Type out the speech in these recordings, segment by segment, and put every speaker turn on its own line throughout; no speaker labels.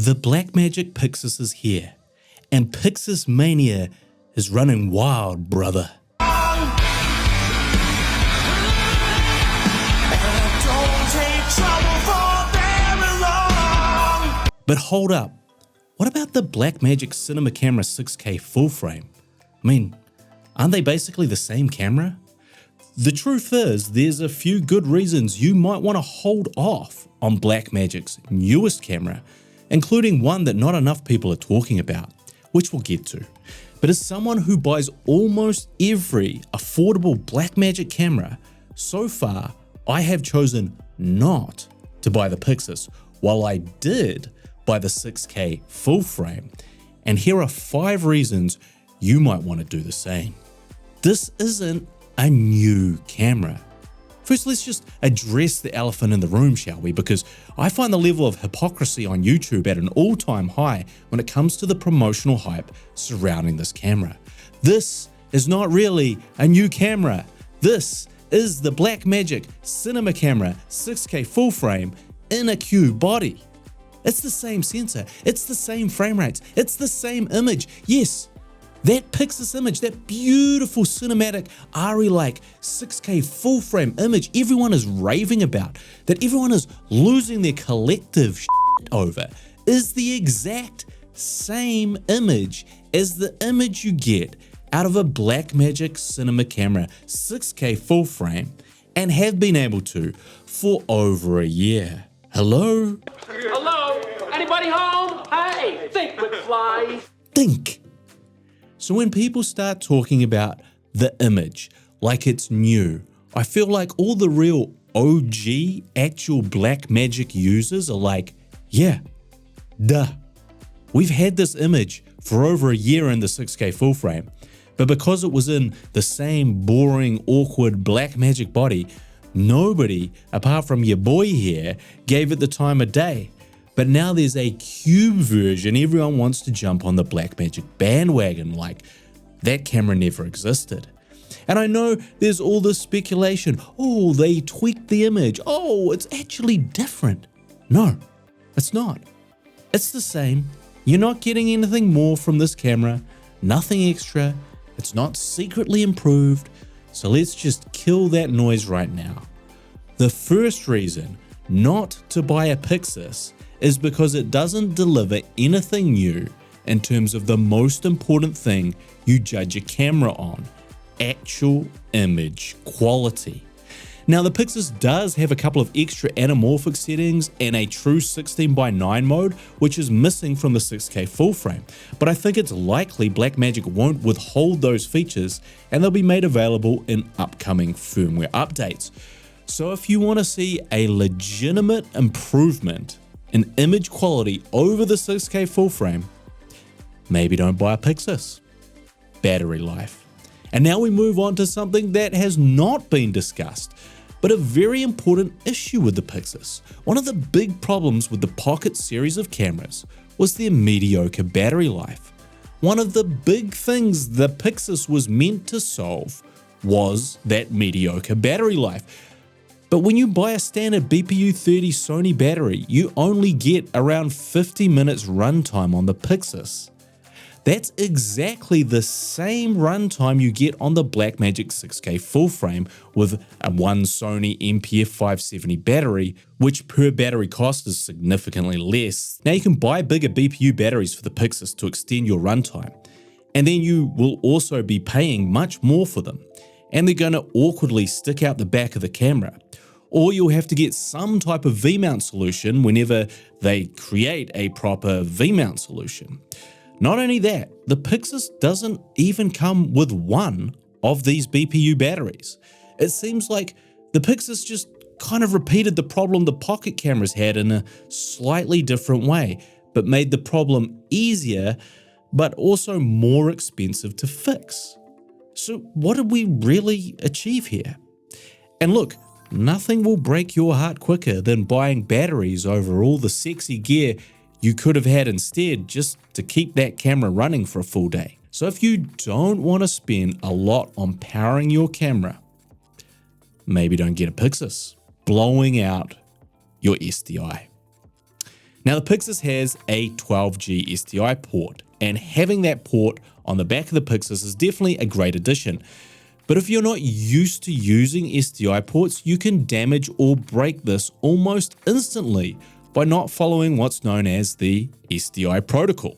The Blackmagic Pyxis is here, and Pyxis Mania is running wild, brother. But hold up, what about the Blackmagic Cinema Camera 6K full frame? I mean, aren't they basically the same camera? The truth is, there's a few good reasons you might want to hold off on Blackmagic's newest camera, including one that not enough people are talking about, which we'll get to. But as someone who buys almost every affordable Blackmagic camera, so far I have chosen not to buy the Pyxis, while I did buy the 6K full frame. And here are 5 reasons you might want to do the same. This isn't a new camera. First, let's just address the elephant in the room, shall we? Because I find the level of hypocrisy on YouTube at an all-time high when it comes to the promotional hype surrounding this camera. This is not really a new camera. This is the Blackmagic Cinemema Camera 6K full frame in a Q body. It's the same sensor, it's the same frame rates, it's the same image. Yes, that Pyxis image, that beautiful cinematic ARRI-like 6K full frame image everyone is raving about, that everyone is losing their collective shit over, is the exact same image as the image you get out of a Blackmagic Cinema Camera 6K full frame and have been able to for over a year. Hello?
Hello? Anybody home? Hey, think, McFly.
Think. So when people start talking about the image like it's new, I feel like all the real OG actual Blackmagic users are like, yeah, duh. We've had this image for over a year in the 6K full frame, but because it was in the same boring, awkward Blackmagic body, nobody, apart from your boy here, gave it the time of day. But now there's a cube version, everyone wants to jump on the Blackmagic bandwagon like that camera never existed. And I know there's all this speculation, oh, they tweaked the image, oh, it's actually different. No, it's not. It's the same. You're not getting anything more from this camera, nothing extra, it's not secretly improved, so let's just kill that noise right now. The first reason not to buy a Pyxis is because it doesn't deliver anything new in terms of the most important thing you judge a camera on, actual image quality. Now the Pyxis does have a couple of extra anamorphic settings and a true 16:9 mode, which is missing from the 6K full frame, but I think it's likely Blackmagic won't withhold those features and they'll be made available in upcoming firmware updates. So if you want to see a legitimate improvement in image quality over the 6K full frame, maybe don't buy a Pyxis. Battery life. And now we move on to something that has not been discussed, but a very important issue with the Pyxis. One of the big problems with the Pocket series of cameras was their mediocre battery life. One of the big things the Pyxis was meant to solve was that mediocre battery life. But when you buy a standard BPU-30 Sony battery, you only get around 50 minutes runtime on the Pyxis. That's exactly the same runtime you get on the Blackmagic 6K full frame with a one Sony MPF570 battery, which per battery cost is significantly less. Now you can buy bigger BPU batteries for the Pyxis to extend your runtime, and then you will also be paying much more for them, and they're going to awkwardly stick out the back of the camera. Or you'll have to get some type of V-mount solution whenever they create a proper V-mount solution. Not only that, the Pyxis doesn't even come with one of these BPU batteries. It seems like the Pyxis just kind of repeated the problem the Pocket cameras had in a slightly different way, but made the problem easier, but also more expensive to fix. So what did we really achieve here? And look, nothing will break your heart quicker than buying batteries over all the sexy gear you could have had instead just to keep that camera running for a full day. So if you don't want to spend a lot on powering your camera, maybe don't get a Pyxis, blowing out your SDI. Now the Pyxis has a 12G SDI port, and having that port on the back of the Pyxis is definitely a great addition. But if you're not used to using SDI ports, you can damage or break this almost instantly by not following what's known as the SDI protocol.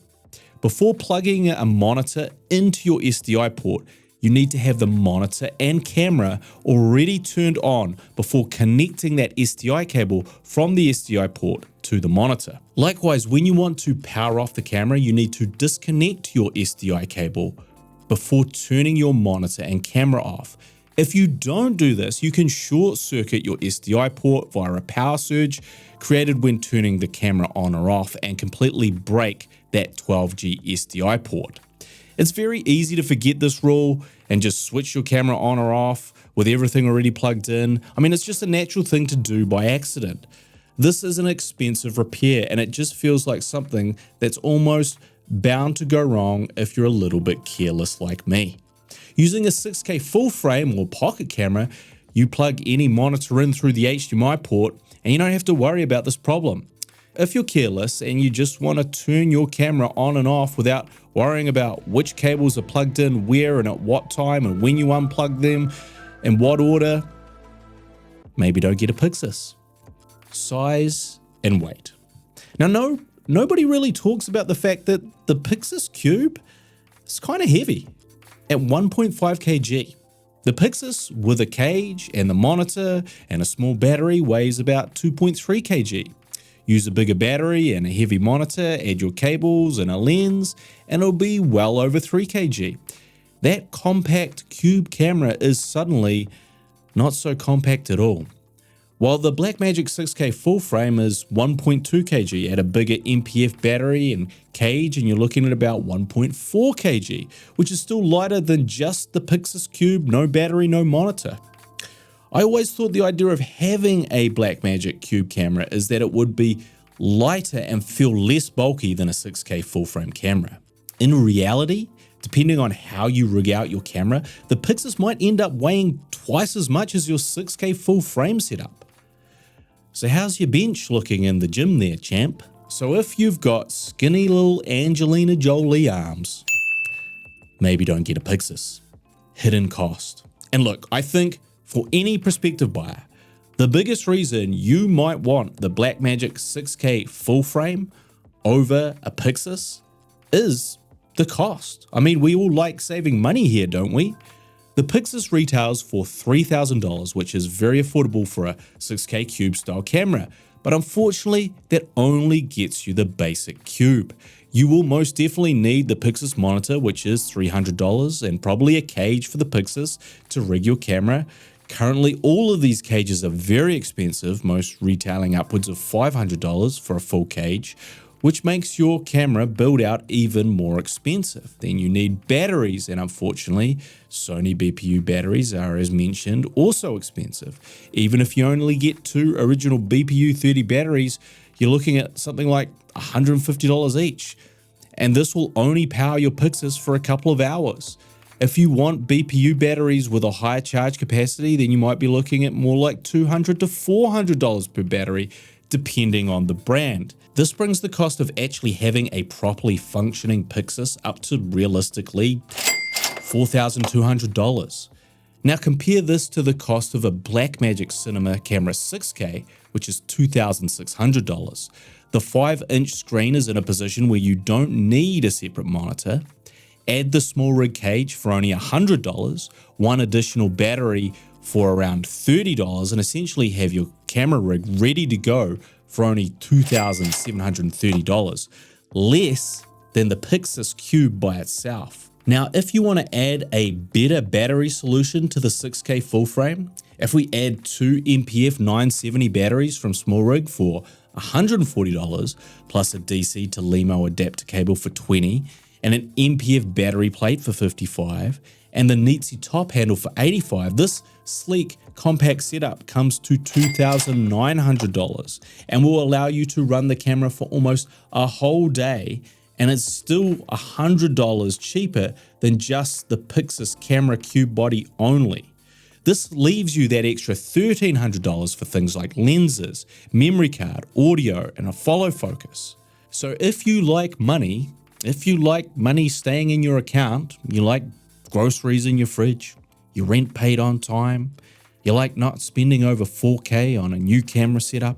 Before plugging a monitor into your SDI port, you need to have the monitor and camera already turned on before connecting that SDI cable from the SDI port to the monitor. Likewise, when you want to power off the camera, you need to disconnect your SDI cable before turning your monitor and camera off. If you don't do this, you can short circuit your SDI port via a power surge created when turning the camera on or off and completely break that 12G SDI port. It's very easy to forget this rule and just switch your camera on or off with everything already plugged in. I mean, it's just a natural thing to do by accident. This is an expensive repair, and it just feels like something that's almost bound to go wrong if you're a little bit careless like me. Using a 6K full frame or pocket camera, you plug any monitor in through the HDMI port and you don't have to worry about this problem. If you're careless and you just want to turn your camera on and off without worrying about which cables are plugged in where and at what time and when you unplug them, in what order, maybe don't get a Pyxis. Size and weight. Now, nobody really talks about the fact that the Pyxis Cube is kind of heavy at 1.5 kg. The Pyxis with a cage and the monitor and a small battery weighs about 2.3 kg. Use a bigger battery and a heavy monitor, add your cables and a lens, and it'll be well over 3 kg. That compact cube camera is suddenly not so compact at all. While the Blackmagic 6K full frame is 1.2 kg at a bigger MPF battery and cage, and you're looking at about 1.4 kg, which is still lighter than just the Pyxis Cube, no battery, no monitor. I always thought the idea of having a Blackmagic Cube camera is that it would be lighter and feel less bulky than a 6K full frame camera. In reality, depending on how you rig out your camera, the Pyxis might end up weighing twice as much as your 6K full frame setup. So how's your bench looking in the gym there, champ? So if you've got skinny little Angelina Jolie arms, maybe don't get a Pyxis. Hidden cost. And look, I think for any prospective buyer, the biggest reason you might want the Blackmagic 6K full frame over a Pyxis is the cost. I mean, we all like saving money here, don't we? The Pyxis retails for $3,000, which is very affordable for a 6K cube style camera, but unfortunately that only gets you the basic cube. You will most definitely need the Pyxis monitor, which is $300, and probably a cage for the Pyxis to rig your camera. Currently, all of these cages are very expensive, most retailing upwards of $500 for a full cage, which makes your camera build out even more expensive. Then you need batteries, and unfortunately, Sony BPU batteries are, as mentioned, also expensive. Even if you only get 2 original BPU 30 batteries, you're looking at something like $150 each. And this will only power your Pyxis for a couple of hours. If you want BPU batteries with a higher charge capacity, then you might be looking at more like $200 to $400 per battery, depending on the brand. This brings the cost of actually having a properly functioning Pyxis up to realistically $4,200. Now compare this to the cost of a Blackmagic Cinemema Camera 6K, which is $2,600. The 5-inch screen is in a position where you don't need a separate monitor. Add the small rig cage for only $100, one additional battery for around $30, and essentially have your camera rig ready to go for only $2,730, less than the Pyxis Cube by itself. Now, if you want to add a better battery solution to the 6K full frame, if we add 2 MPF 970 batteries from SmallRig for $140, plus a DC to LEMO adapter cable for $20, and an MPF battery plate for $55, and the Neatsy top handle for $85, this sleek compact setup comes to $2,900 and will allow you to run the camera for almost a whole day, and it's still $100 cheaper than just the Pyxis camera cube body only. This leaves you that extra $1,300 for things like lenses, memory card, audio, and a follow focus. So if you like money staying in your account, you like groceries in your fridge, your rent paid on time, you like not spending over 4K on a new camera setup,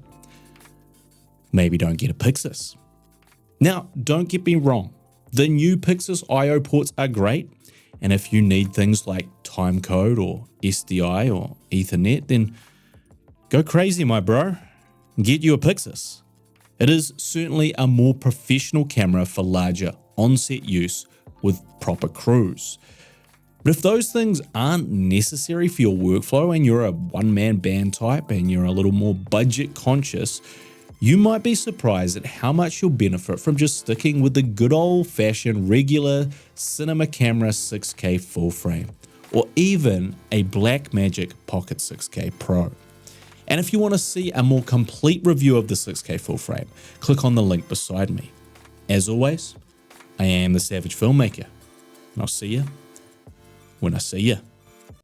maybe don't get a Pyxis. Now, don't get me wrong, the new Pyxis I/O ports are great, and if you need things like timecode or SDI or Ethernet, then go crazy, my bro, and get you a Pyxis. It is certainly a more professional camera for larger on-set use with proper crews. But if those things aren't necessary for your workflow and you're a one-man band type and you're a little more budget conscious, you might be surprised at how much you'll benefit from just sticking with the good old-fashioned regular cinema camera 6K full frame, or even a Blackmagic Pocket 6K Pro. And if you want to see a more complete review of the 6K full frame, click on the link beside me. As always, I am the Savage Filmmaker, and I'll see you when I see you.